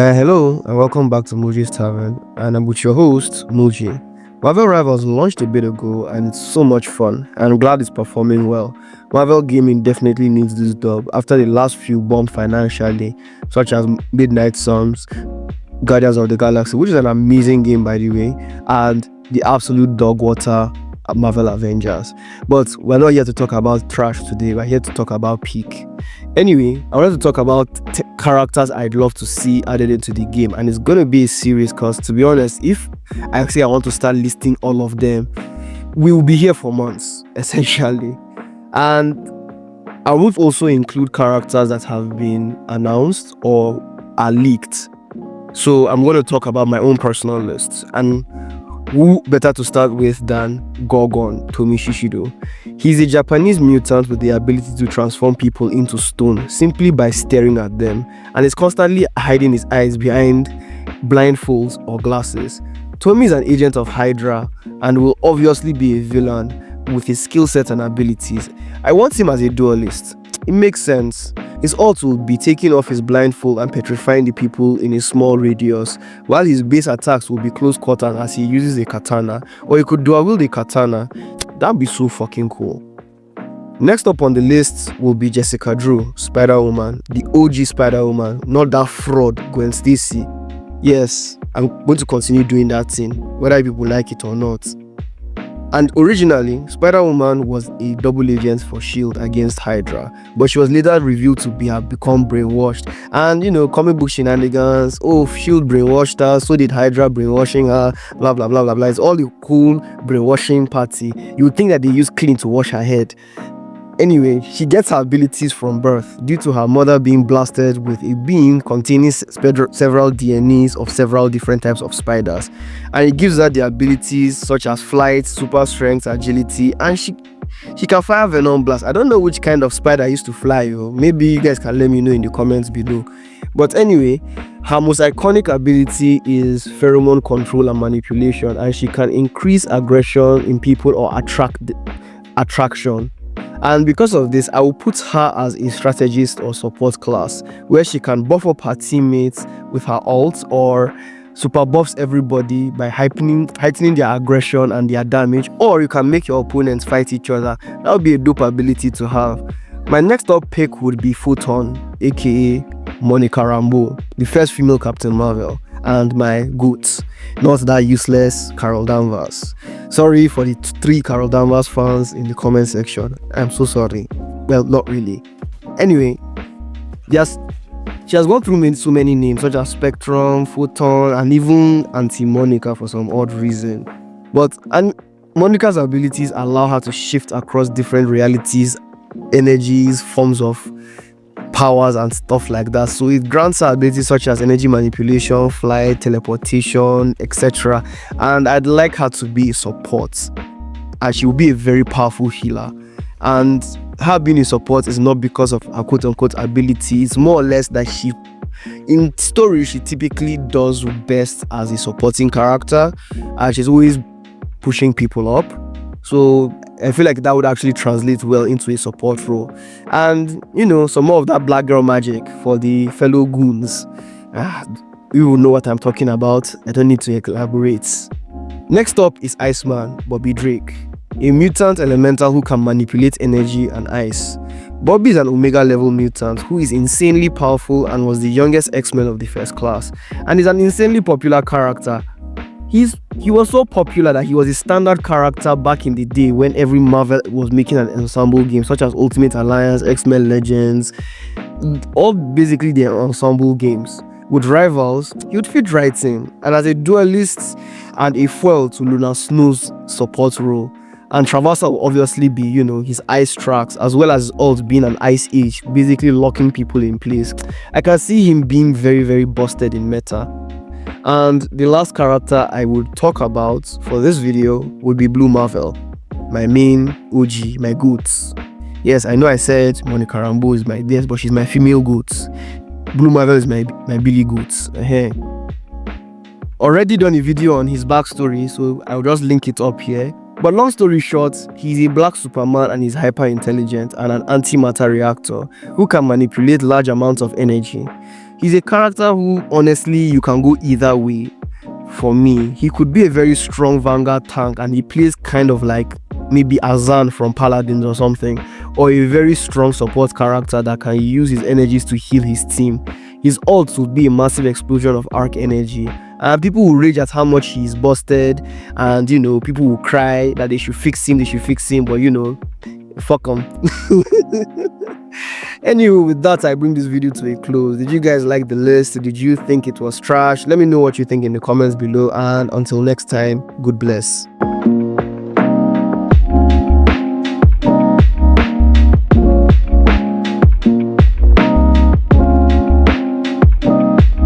Yeah, hello and welcome back to Muji's Tavern, and I'm with your host, Muji. Marvel Rivals launched a bit ago and it's so much fun, and I'm glad it's performing well. Marvel Gaming definitely needs this dub after the last few bombed financially, such as Midnight Suns, Guardians of the Galaxy, which is an amazing game by the way, and the absolute dog water Marvel Avengers. But we're not here to talk about trash today, we're here to talk about peak. Anyway, I wanted to talk about characters I'd love to see added into the game, and it's gonna be a series because, to be honest, if I say I want to start listing all of them, we will be here for months, essentially. And I would also include characters that have been announced or are leaked. So I'm going to talk about my own personal lists, and who better to start with than Gorgon Tomishishido. He's a Japanese mutant with the ability to transform people into stone simply by staring at them, and is constantly hiding his eyes behind blindfolds or glasses. Tomi is an agent of Hydra and will obviously be a villain with his skill set and abilities. I want him as a duelist. It makes sense. His ult will be taking off his blindfold and petrifying the people in a small radius, while his base attacks will be close quarters as he uses a katana, or he could dual wield a katana. That'd be so fucking cool. Next up on the list will be Jessica Drew, Spider-Woman, the OG Spider-Woman, not that fraud Gwen Stacy. Yes, I'm going to continue doing that thing, whether people like it or not. And originally, Spider-Woman was a double agent for S.H.I.E.L.D. against Hydra, but she was later revealed to have become brainwashed. And comic book shenanigans, S.H.I.E.L.D. brainwashed her, so did Hydra brainwashing her, blah blah blah blah blah. It's all the cool brainwashing party. You would think that they use clean to wash her head. Anyway, she gets her abilities from birth due to her mother being blasted with a beam containing several DNAs of several different types of spiders, and it gives her the abilities such as flight, super strength, agility, and she can fire venom blast. I don't know which kind of spider used to fly, maybe you guys can let me know in the comments below. But anyway, her most iconic ability is pheromone control and manipulation, and she can increase aggression in people or attraction. And because of this, I will put her as a strategist or support class, where she can buff up her teammates with her ult or super buffs everybody by heightening their aggression and their damage, or you can make your opponents fight each other. That would be a dope ability to have. My next up pick would be Photon, aka Monica Rambeau, the first female Captain Marvel, and my goat, not that useless Carol Danvers. Sorry for the 3 Carol Danvers fans in the comment section. I'm so sorry. Well, not really. Anyway, she has gone through so many names such as Spectrum, Photon, and even Anti-Monica for some odd reason. And Monica's abilities allow her to shift across different realities, energies, forms of powers and stuff like that. So it grants her abilities such as energy manipulation, flight, teleportation, etc. And I'd like her to be a support, and she will be a very powerful healer. And her being a support is not because of her quote-unquote ability. It's more or less that in story, she typically does best as a supporting character, and she's always pushing people up. So I feel like that would actually translate well into a support role. And some more of that black girl magic for the fellow goons. You will know what I'm talking about. I don't need to elaborate. Next up is Iceman, Bobby Drake, a mutant elemental who can manipulate energy and ice. Bobby is an Omega level mutant who is insanely powerful and was the youngest X-Men of the first class, and is an insanely popular character. He was so popular that he was a standard character back in the day when every Marvel was making an ensemble game, such as Ultimate Alliance, X-Men Legends, all basically their ensemble games. With Rivals, he would fit right in, and as a duelist and a foil to Luna Snow's support role. And Traversal will obviously be, his ice tracks, as well as ult being an ice age, basically locking people in place. I can see him being very, very busted in meta. And the last character I would talk about for this video would be Blue Marvel, my main OG, my goods. Yes, I know I said Monica Rambeau is my best, but she's my female goods. Blue Marvel is my Billy goods. Already done a video on his backstory, so I'll just link it up here. But long story short, he's a black Superman and is hyper intelligent and an antimatter reactor who can manipulate large amounts of energy. He's a character who honestly you can go either way. For me, he could be a very strong Vanguard tank and he plays kind of like maybe Azan from Paladins or something, or a very strong support character that can use his energies to heal his team. His ult would be a massive explosion of arc energy, and people will rage at how much he's busted, and people will cry that they should fix him, but fuck him. Anyway, with that, I bring this video to a close. Did you guys like the list? Did you think it was trash? Let me know what you think in the comments below, and until next time, good bless.